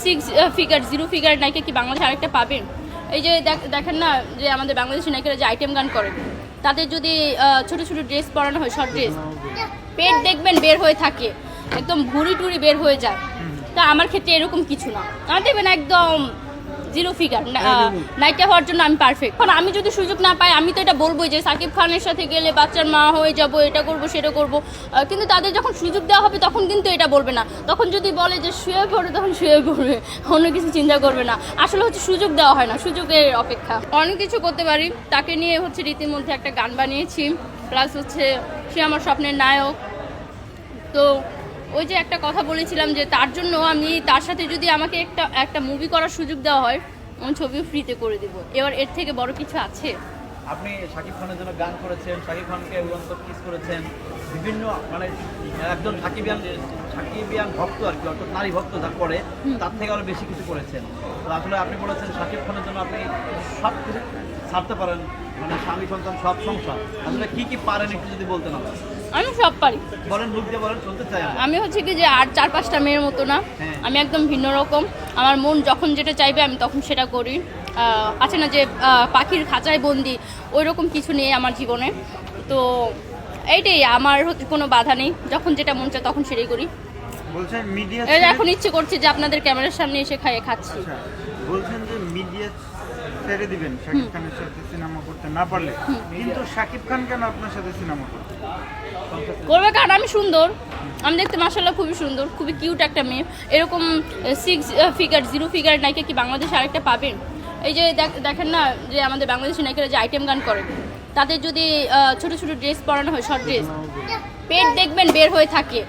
Six figure 0 figure নায়িকা কি বাংলাদেশে আরেকটা পাবেন? এই যে দেখেন না যে আমাদের বাংলাদেশি নায়িকারা যে আইটেম গান করে, তাদের যদি ছোট ছোট ড্রেস পরানো হয়, শর্ট ড্রেস, পেট দেখবেন বের হয়ে থাকে, একদম ভুঁড়ি টুড়ি বের হয়ে যায়। তা আমার ক্ষেত্রে এরকম কিছু না, আমার দেখবেন একদম 0 ফিগার নায়িকা হওয়ার জন্য আমি পারফেক্ট। এখন আমি যদি সুযোগ না পাই, আমি তো এটা বলবোই যে সাকিব খানের সাথে গেলে বাচ্চার মা হয়ে যাব, এটা করব সেটা করব। কিন্তু তাদের যখন সুযোগ দেওয়া হবে তখন কিন্তু এটা বলবে না। তখন যদি বলে যে শুয়ে পড়ে, তখন শুয়ে পড়বে, অন্য কিছু চিন্তা করবে না। আসলে হচ্ছে সুযোগ দেওয়া হয় না, সুযোগের অপেক্ষা। অনেক কিছু করতে পারি, তাকে নিয়ে হচ্ছে রীতির মধ্যে একটা গান বানিয়েছি, প্লাস হচ্ছে সে আমার স্বপ্নের নায়ক। তো ওই যে একটা কথা বলেছিলাম যে তার জন্য আমি তার সাথে যদি আমাকে একটা মুভি করার সুযোগ দেওয়া হয়, আমি ছবিও ফ্রিতে করে দেবো। এবার এর থেকে বড় কিছু আছে? আপনি শাকিব খানের জন্য গান করেছেন, শাকিব খানকে উড়ন্ত কিস করেছেন, বিভিন্ন মানে একজন সাকিবিয়ান ভক্ত আর কি, অর্থাৎ নারী ভক্ত যা করে তার থেকে আরো বেশি কিছু করেছেন। তো আসলে আপনি বলেছেন শাকিব খানের জন্য আপনি সব কিছু ছাড়তে পারেন, মানে স্বামী সন্তান সব সংসার। আসলে কি কি পারেন একটু যদি বলতেন আমাকে। আমি সব পারি। বলেন, মুখ দিয়ে বলেন, শুনতে চাই আমি হচ্ছে কি যে আর 4-5টা মেয়ের মতো না, আমি একদম ভিন্ন রকম। আমার মন যখন যেটা চাইবে আমি তখন সেটা করি। আছে না যে পাখির খাঁচায় বন্দি, ওই রকম কিছু নেই আমার জীবনে। তো এইটাই আমার হচ্ছে কোনো বাধা নেই, যখন যেটা মন চায় তখন সেটাই করি। বলছেন মিডিয়া এখন ইচ্ছে করছে যে আপনাদের ক্যামেরার সামনে এসে খাচ্ছি। বলছেন যে মিডিয়া ছেড়ে দিবেন শাকিব খানের সাথে সিনেমা করতে না পারলে, কিন্তু শাকিব খান কেন আপনার সাথে সিনেমা করবে? কারণ আমি সুন্দর, আমি দেখতে মাশাআল্লাহ খুবই সুন্দর, খুবই কিউট একটা মেয়ে। এরকম 6 ফিগার 0 ফিগার নায়িকা কি বাংলাদেশে আরেকটা পাবেন? এই যে দেখেন না যে আমাদের বাংলাদেশি নায়িকারা যে আইটেম গান করে, তাদের যদি ছোট ছোট ড্রেস পরানো হয়, শর্ট ড্রেস, পেট দেখবেন বের হয়ে থাকে,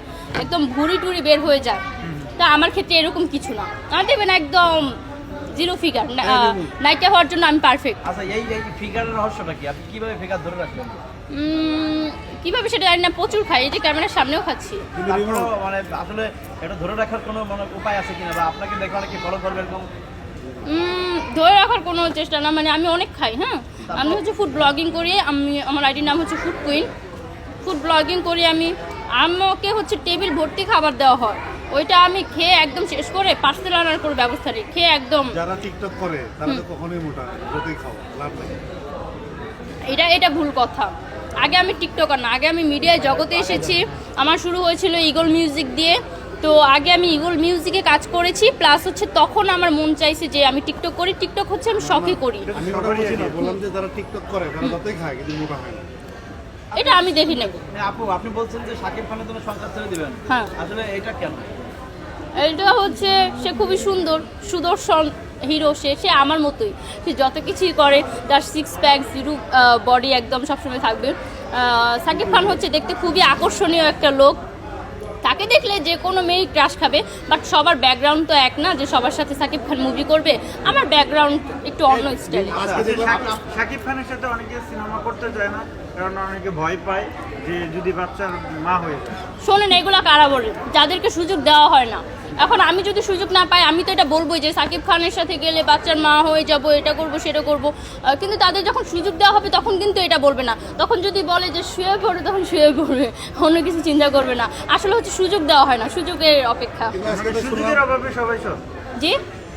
একদম ভুঁড়ি টুড়ি বের হয়ে যায়। তা আমার ক্ষেত্রে এরকম কিছু না, আমার দেখবেন একদম 0 ফিগার নায়িকা হওয়ার জন্য আমি পারফেক্ট। আচ্ছা, এই ফিগারের রহস্যটা কি? আপনি কিভাবে ফিগার ধরে রাখবেন? কিভাবে সেটা জানি না, প্রচুর খাই, এই যে ক্যামেরার সামনেও খাচ্ছি। মানে আসলে এটা ধরে রাখার কোনো মানে উপায় আছে কিনা, বা আপনাকে দেখে অনেকে ফলো করবে এরকম? ধরে রাখার কোনো চেষ্টা না, মানে আমি অনেক খাই। হ্যাঁ, আমি হচ্ছে ফুড ব্লগিং করি, আমার আইডির নাম হচ্ছে ফুড কুইন। ফুড ব্লগিং করি আমি, আমাকে হচ্ছে টেবিল ভর্তি খাবার দেওয়া হয়, ওইটা আমি খেয়ে একদম শেষ করে পার্সেল আনার কোনো ব্যবস্থা নেই, খেয়ে একদম। যারা টিকটক করে তারা তো কখনোই মোটা হয় না, যতই খাওয়া লাভ নেই। এটা ভুল কথা। আগে আমি টিকটকার না, আগে আমি মিডিয়ায় জগতে এসেছি। আমার শুরু হয়েছিল ইগল মিউজিক দিয়ে। তো আগে আমি ইগল মিউজিকে কাজ করেছি, প্লাস হচ্ছে তখন আমার মন চাইছে যে আমি টিকটক করি। টিকটক হচ্ছে আমি শখে করি। আমি ওটা বলছি না, বললাম যে যারা টিকটক করে তারা যতই খায় কিন্তু মোটা হয় না। এটা আমি দেখি নেব। আপু, আপনি বলছেন যে শাকিব খানের জন্য সংসার ছেড়ে দিবেন, হ্যাঁ, আসলে এটা কেন? এটা হচ্ছে সে খুবই সুদর্শন হিরো, সে আমার মতোই, সে যত কিছুই করে, তার 6 প্যাক 0 বডি একদম সবসময় থাকবে। সাকিব খান হচ্ছে দেখতে খুবই আকর্ষণীয় একটা লোক, তাকে দেখলে যে কোনো মেয়েই ক্রাশ খাবে। বাট সবার ব্যাকগ্রাউন্ড তো এক না যে সবার সাথে সাকিব খান মুভি করবে। আমার ব্যাকগ্রাউন্ড একটু অন্য স্টাইল। শাকিব খানের সাথে অনেকে সিনেমা করতে চায় না, কারণ অনেকে ভয় পায় যে যদি বাচ্চার মা হয়ে যায়। শোনেন, এগুলো কারা বলে? যাদেরকে সুযোগ দেওয়া হয় না। এখন আমি যদি সুযোগ না পাই, আমি তো এটা বলবোই যে সাকিব খানের সাথে গেলে বাচ্চার মা হয়ে যাব, এটা করব সেটা করব। কিন্তু তাদের যখন সুযোগ দেওয়া হবে তখন কিন্তু এটা বলবে না। তখন যদি বলে যে শুয়ে পড়ে, তখন শুয়ে পড়বে, অন্য কিছু চিন্তা করবে না। আসলে হচ্ছে সুযোগ দেওয়া হয় না, সুযোগের অপেক্ষা। সুযোগের অভাবে সবাই জি,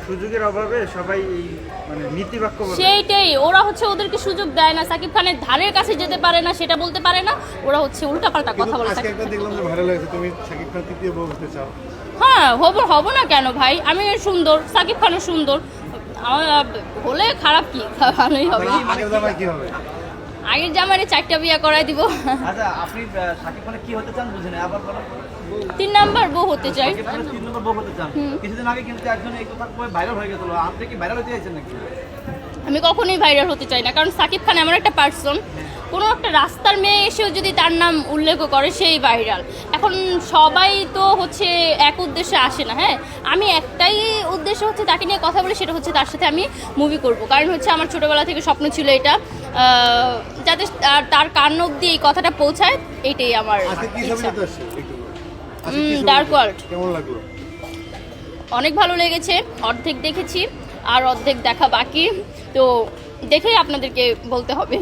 সুযোগের অভাবে সবাই মানে নীতিবাক্য বলে। সেইটাই, ওরা হচ্ছে ওদেরকে সুযোগ দেয় না, সাকিব খানের ধারের কাছে যেতে পারে না, সেটা বলতে পারে না। ওরা হচ্ছে উল্টাপাল্টা কথা বলে। আজকে একটা দেখলাম যে ভাইরাল হয়েছে, তুমি শাকিব খান তৃতীয় বউ হতে চাও। হ্যাঁ, হব না কেন ভাই? আমি সুন্দর, সাকিব খানও সুন্দর, হলে খারাপ কি? ভালোই হবে। আগের জামাই কি হবে? আগের জামাইরে 4টা বিয়ে করাই দিব। আচ্ছা, আপনি শাকিব খানের কি হতে চান বুঝেন, আবার বলেন। 3 নাম্বার বউ হতে চাই। শাকিব খানের 3 নম্বর বউ হতে চান। কিছুদিন আগে কিন্তু একজন এই কথা ভাইরাল হয়ে গেছিল, আপনি কি ভাইরাল হতে চাইছেন নাকি? আমি কখনোই ভাইরাল হতে চাই না, কারণ সাকিব খান এমন একটা পার্সন, কোনো একটা রাস্তার মেয়ে এসেও যদি তার নাম উল্লেখ করে সেই ভাইরাল। এখন সবাই তো হচ্ছে এক উদ্দেশ্যে আসে না। হ্যাঁ, আমি একটাই উদ্দেশ্য হচ্ছে তাকে নিয়ে কথা বলি, সেটা হচ্ছে তার সাথে আমি মুভি করব। কারণ হচ্ছে আমার ছোটোবেলা থেকে স্বপ্ন ছিল এটা, যাতে তার কান অবধি এই কথাটা পৌঁছায়, এইটাই আমার ইচ্ছা। ডার্ক ওয়ার্ল্ড কেমন লাগলো? অনেক ভালো লেগেছে, অর্ধেক দেখেছি আর অর্ধেক দেখা বাকি, তো দেখেই আপনাদেরকে বলতে হবে।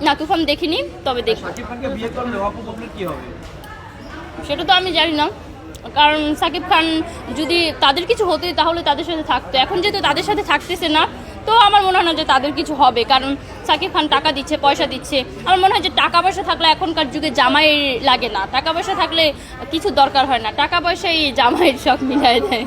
না, তুফান দেখিনি, তবে দেখি। শাকিব খানকে বিয়ে করলে অপু ববলির কি হবে? সেটা তো আমি জানি না, কারণ সাকিব খান যদি তাদের কিছু হতো তাহলে তাদের সাথে থাকতো, এখন যেহেতু তাদের সাথে থাকতেছে না, তো আমার মনে হয় না যে তাদের কিছু হবে, কারণ সাকিব খান টাকা দিচ্ছে, পয়সা দিচ্ছে। আমার মনে হয় যে টাকা পয়সা থাকলে এখনকার যুগে জামাই লাগে না, টাকা পয়সা থাকলে কিছু দরকার হয় না, টাকা পয়সাই জামাইয়ের সব মিলাই দেয়।